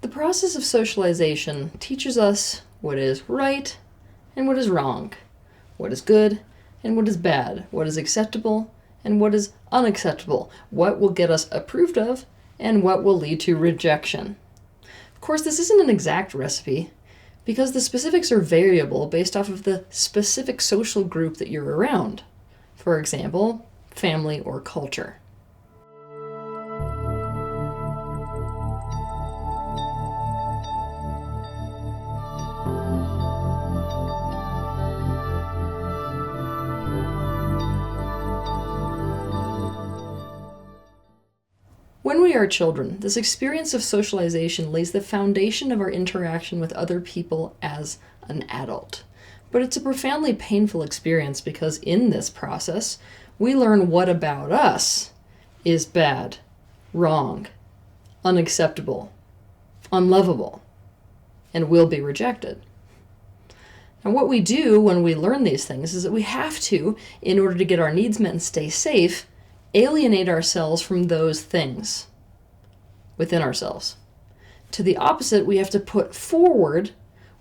The process of socialization teaches us what is right and what is wrong, what is good and what is bad, what is acceptable and what is unacceptable, what will get us approved of and what will lead to rejection. Of course, this isn't an exact recipe because the specifics are variable based off of the specific social group that you're around. For example, family or culture. When we are children, this experience of socialization lays the foundation of our interaction with other people as an adult. But it's a profoundly painful experience because in this process, we learn what about us is bad, wrong, unacceptable, unlovable, and will be rejected. And what we do when we learn these things is that we have to, in order to get our needs met and stay safe, alienate ourselves from those things within ourselves. To the opposite, we have to put forward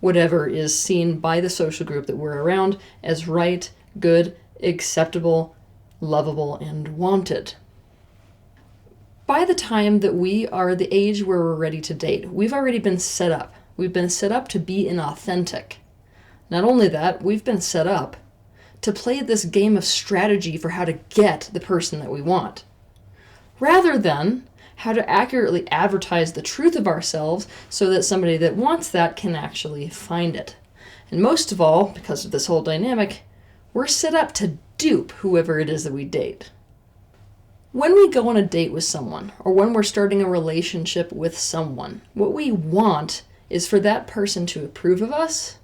whatever is seen by the social group that we're around as right, good, acceptable, lovable, and wanted. By the time that we are the age where we're ready to date, we've already been set up. We've been set up to be inauthentic. Not only that, we've been set up to play this game of strategy for how to get the person that we want, rather than how to accurately advertise the truth of ourselves so that somebody that wants that can actually find it. And most of all, because of this whole dynamic, we're set up to dupe whoever it is that we date. When we go on a date with someone, or when we're starting a relationship with someone, what we want is for that person to approve of us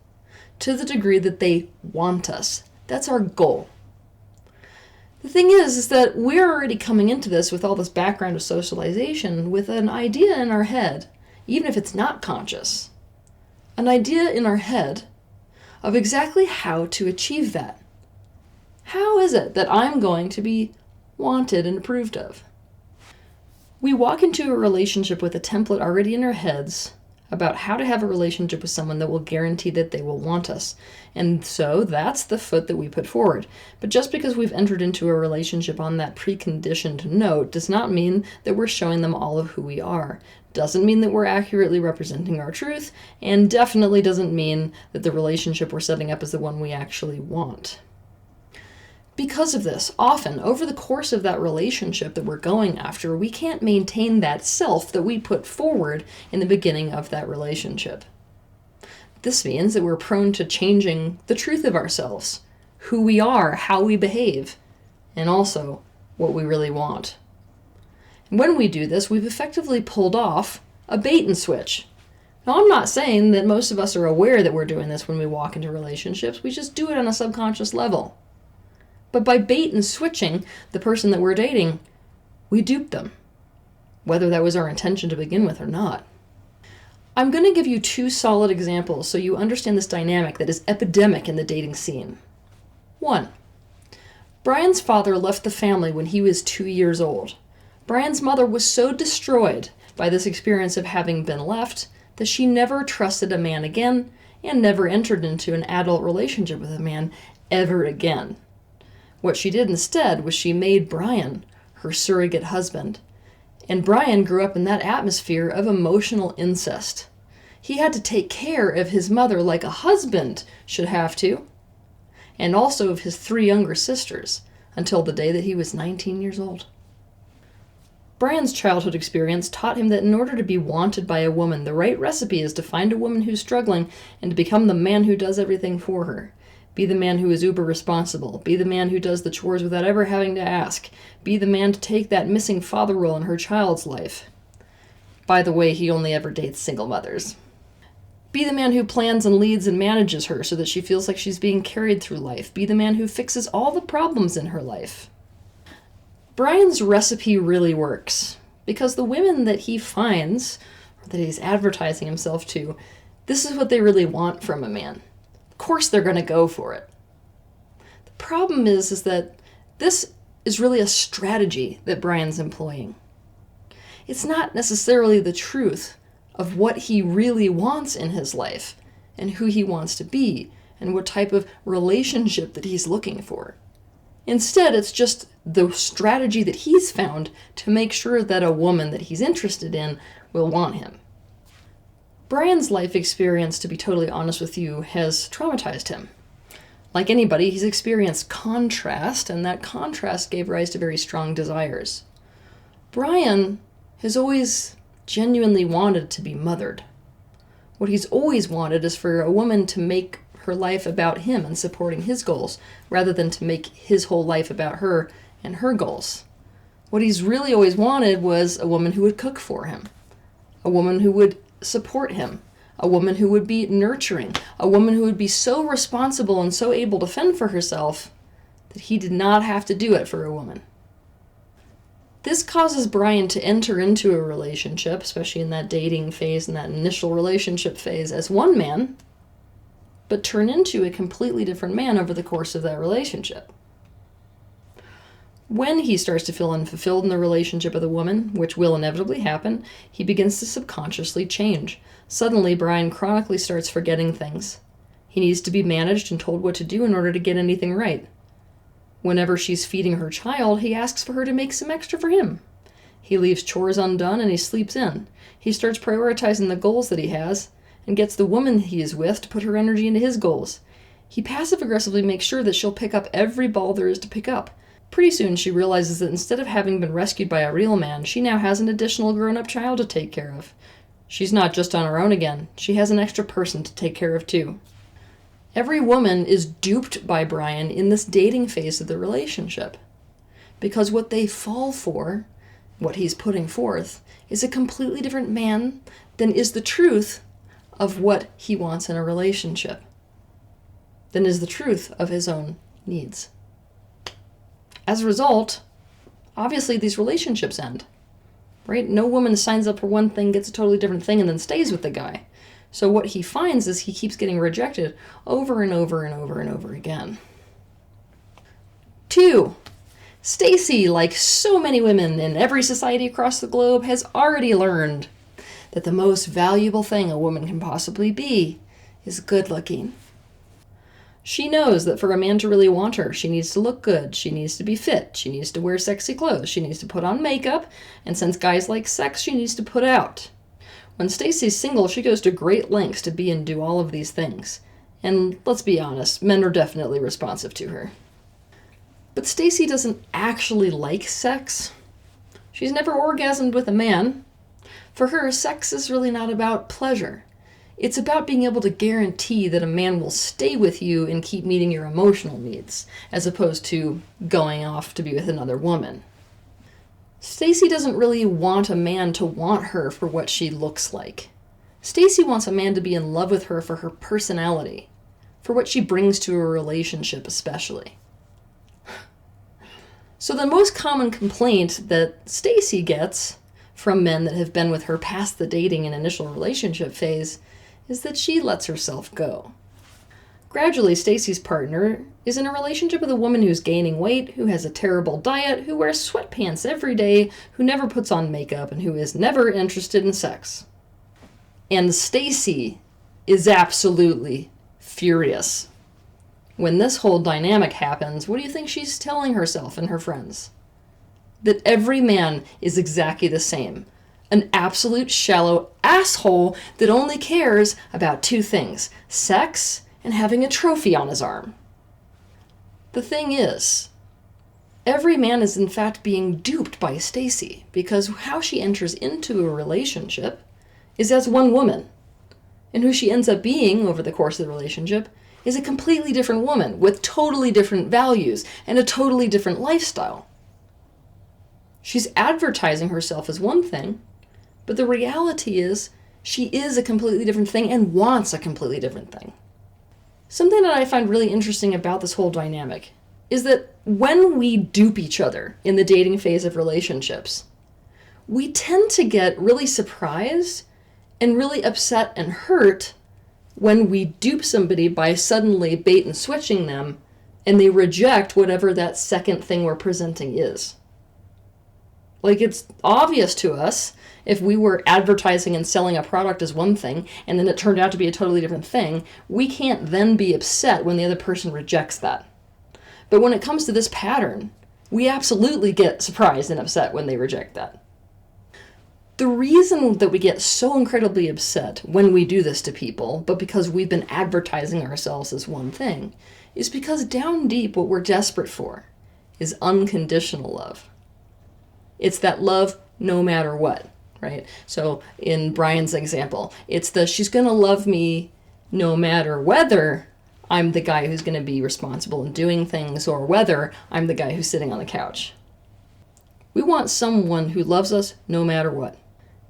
to the degree that they want us. That's our goal. The thing is that we're already coming into this with all this background of socialization with an idea in our head, even if it's not conscious, an idea in our head of exactly how to achieve that. How is it that I'm going to be wanted and approved of? We walk into a relationship with a template already in our heads about how to have a relationship with someone that will guarantee that they will want us. And so that's the foot that we put forward. But just because we've entered into a relationship on that preconditioned note does not mean that we're showing them all of who we are. Doesn't mean that we're accurately representing our truth, and definitely doesn't mean that the relationship we're setting up is the one we actually want. Because of this, often, over the course of that relationship that we're going after, we can't maintain that self that we put forward in the beginning of that relationship. This means that we're prone to changing the truth of ourselves, who we are, how we behave, and also what we really want. And when we do this, we've effectively pulled off a bait and switch. Now, I'm not saying that most of us are aware that we're doing this when we walk into relationships. We just do it on a subconscious level. But by bait and switching the person that we're dating, we dupe them, whether that was our intention to begin with or not. I'm going to give you two solid examples so you understand this dynamic that is epidemic in the dating scene. 1. Brian's father left the family when he was 2 years old. Brian's mother was so destroyed by this experience of having been left that she never trusted a man again and never entered into an adult relationship with a man ever again. What she did instead was she made Brian her surrogate husband. And Brian grew up in that atmosphere of emotional incest. He had to take care of his mother like a husband should have to, and also of his 3 younger sisters, until the day that he was 19 years old. Brian's childhood experience taught him that in order to be wanted by a woman, the right recipe is to find a woman who's struggling and to become the man who does everything for her. Be the man who is uber responsible. Be the man who does the chores without ever having to ask. Be the man to take that missing father role in her child's life. By the way, he only ever dates single mothers. Be the man who plans and leads and manages her so that she feels like she's being carried through life. Be the man who fixes all the problems in her life. Brian's recipe really works because the women that he finds, or that he's advertising himself to, this is what they really want from a man. Of course they're going to go for it. The problem is that this is really a strategy that Brian's employing. It's not necessarily the truth of what he really wants in his life and who he wants to be and what type of relationship that he's looking for. Instead, it's just the strategy that he's found to make sure that a woman that he's interested in will want him. Brian's life experience, to be totally honest with you, has traumatized him. Like anybody, he's experienced contrast, and that contrast gave rise to very strong desires. Brian has always genuinely wanted to be mothered. What he's always wanted is for a woman to make her life about him and supporting his goals, rather than to make his whole life about her and her goals. What he's really always wanted was a woman who would cook for him, a woman who would support him, a woman who would be nurturing, a woman who would be so responsible and so able to fend for herself that he did not have to do it for a woman. This causes Brian to enter into a relationship, especially in that dating phase and that initial relationship phase, as one man, but turn into a completely different man over the course of that relationship. When he starts to feel unfulfilled in the relationship with a woman, which will inevitably happen, he begins to subconsciously change. Suddenly, Brian chronically starts forgetting things. He needs to be managed and told what to do in order to get anything right. Whenever she's feeding her child, he asks for her to make some extra for him. He leaves chores undone and he sleeps in. He starts prioritizing the goals that he has and gets the woman he is with to put her energy into his goals. He passive-aggressively makes sure that she'll pick up every ball there is to pick up. Pretty soon she realizes that instead of having been rescued by a real man, she now has an additional grown-up child to take care of. She's not just on her own again. She has an extra person to take care of too. Every woman is duped by Brian in this dating phase of the relationship, because what they fall for, what he's putting forth, is a completely different man than is the truth of what he wants in a relationship, than is the truth of his own needs. As a result, obviously these relationships end, right? No woman signs up for one thing, gets a totally different thing, and then stays with the guy. So what he finds is he keeps getting rejected over and over and over and over again. 2. Stacy, like so many women in every society across the globe, has already learned that the most valuable thing a woman can possibly be is good looking. She knows that for a man to really want her, she needs to look good, she needs to be fit, she needs to wear sexy clothes, she needs to put on makeup, and since guys like sex, she needs to put out. When Stacy's single, she goes to great lengths to be and do all of these things. And let's be honest, men are definitely responsive to her. But Stacy doesn't actually like sex. She's never orgasmed with a man. For her, sex is really not about pleasure. It's about being able to guarantee that a man will stay with you and keep meeting your emotional needs, as opposed to going off to be with another woman. Stacy doesn't really want a man to want her for what she looks like. Stacy wants a man to be in love with her for her personality, for what she brings to a relationship especially. So the most common complaint that Stacy gets from men that have been with her past the dating and initial relationship phase is that she lets herself go. Gradually, Stacy's partner is in a relationship with a woman who's gaining weight, who has a terrible diet, who wears sweatpants every day, who never puts on makeup, and who is never interested in sex. And Stacy is absolutely furious. When this whole dynamic happens, what do you think she's telling herself and her friends? That every man is exactly the same. An absolute shallow asshole that only cares about 2 things: sex and having a trophy on his arm. The thing is, every man is in fact being duped by Stacy, because how she enters into a relationship is as one woman, and who she ends up being over the course of the relationship is a completely different woman with totally different values and a totally different lifestyle. She's advertising herself as one thing, but the reality is she is a completely different thing and wants a completely different thing. Something that I find really interesting about this whole dynamic is that when we dupe each other in the dating phase of relationships, we tend to get really surprised and really upset and hurt when we dupe somebody by suddenly bait and switching them and they reject whatever that second thing we're presenting is. Like, it's obvious to us if we were advertising and selling a product as one thing and then it turned out to be a totally different thing, we can't then be upset when the other person rejects that. But when it comes to this pattern, we absolutely get surprised and upset when they reject that. The reason that we get so incredibly upset when we do this to people, but because we've been advertising ourselves as one thing, is because down deep what we're desperate for is unconditional love. It's that love no matter what, right? So in Brian's example, it's the she's going to love me no matter whether I'm the guy who's going to be responsible in doing things or whether I'm the guy who's sitting on the couch. We want someone who loves us no matter what.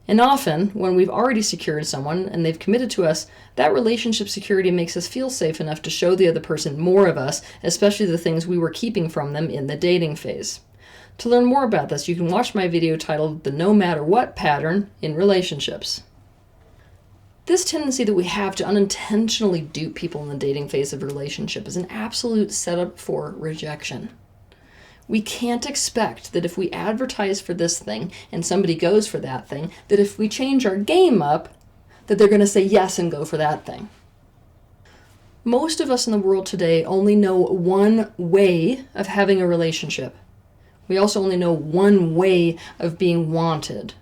And often, when we've already secured someone and they've committed to us, that relationship security makes us feel safe enough to show the other person more of us, especially the things we were keeping from them in the dating phase. To learn more about this, you can watch my video titled The No Matter What Pattern in Relationships. This tendency that we have to unintentionally dupe people in the dating phase of a relationship is an absolute setup for rejection. We can't expect that if we advertise for this thing and somebody goes for that thing, that if we change our game up, that they're going to say yes and go for that thing. Most of us in the world today only know one way of having a relationship. We also only know one way of being wanted,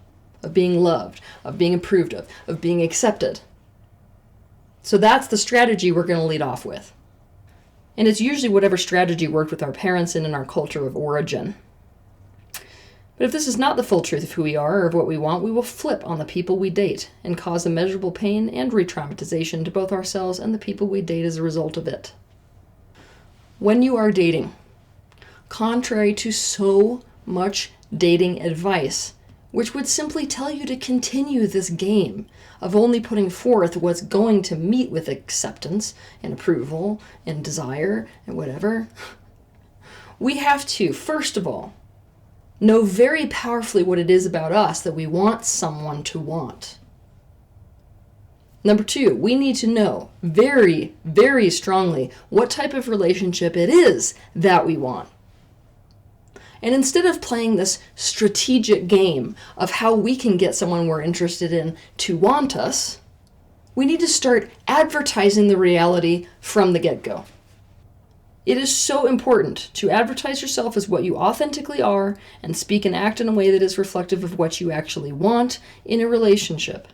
of being loved, of being approved of being accepted. So that's the strategy we're going to lead off with. And it's usually whatever strategy worked with our parents and in our culture of origin. But if this is not the full truth of who we are or of what we want, we will flip on the people we date and cause immeasurable pain and re-traumatization to both ourselves and the people we date as a result of it. When you are dating, contrary to so much dating advice, which would simply tell you to continue this game of only putting forth what's going to meet with acceptance and approval and desire and whatever, we have to, first of all, know very powerfully what it is about us that we want someone to want. Number two, we need to know very, very strongly what type of relationship it is that we want. And instead of playing this strategic game of how we can get someone we're interested in to want us, we need to start advertising the reality from the get-go. It is so important to advertise yourself as what you authentically are and speak and act in a way that is reflective of what you actually want in a relationship.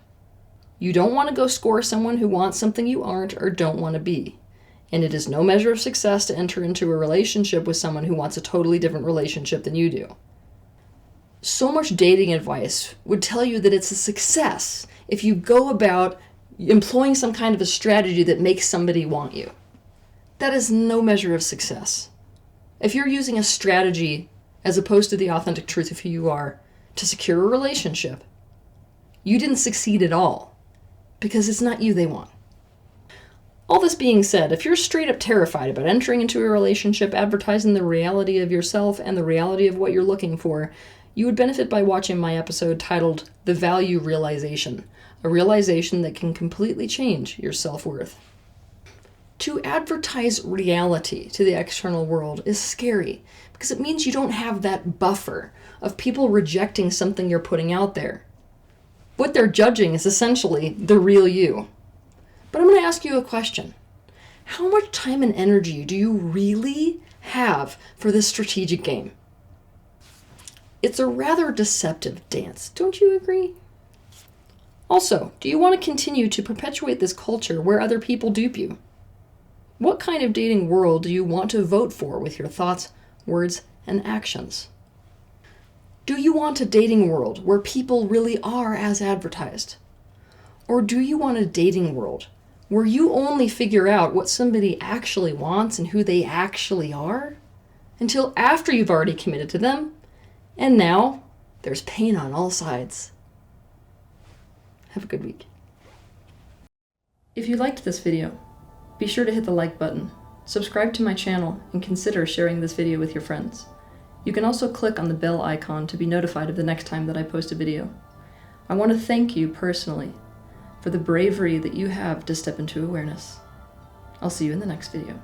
You don't want to go score someone who wants something you aren't or don't want to be. And it is no measure of success to enter into a relationship with someone who wants a totally different relationship than you do. So much dating advice would tell you that it's a success if you go about employing some kind of a strategy that makes somebody want you. That is no measure of success. If you're using a strategy as opposed to the authentic truth of who you are to secure a relationship, you didn't succeed at all because it's not you they want. All this being said, if you're straight up terrified about entering into a relationship, advertising the reality of yourself and the reality of what you're looking for, you would benefit by watching my episode titled The Value Realization, a realization that can completely change your self-worth. To advertise reality to the external world is scary because it means you don't have that buffer of people rejecting something you're putting out there. What they're judging is essentially the real you. But I'm going to ask you a question. How much time and energy do you really have for this strategic game? It's a rather deceptive dance, don't you agree? Also, do you want to continue to perpetuate this culture where other people dupe you? What kind of dating world do you want to vote for with your thoughts, words, and actions? Do you want a dating world where people really are as advertised? Or do you want a dating world where you only figure out what somebody actually wants and who they actually are until after you've already committed to them, and now there's pain on all sides? Have a good week. If you liked this video, be sure to hit the like button, subscribe to my channel, and consider sharing this video with your friends. You can also click on the bell icon to be notified of the next time that I post a video. I want to thank you personally for the bravery that you have to step into awareness. I'll see you in the next video.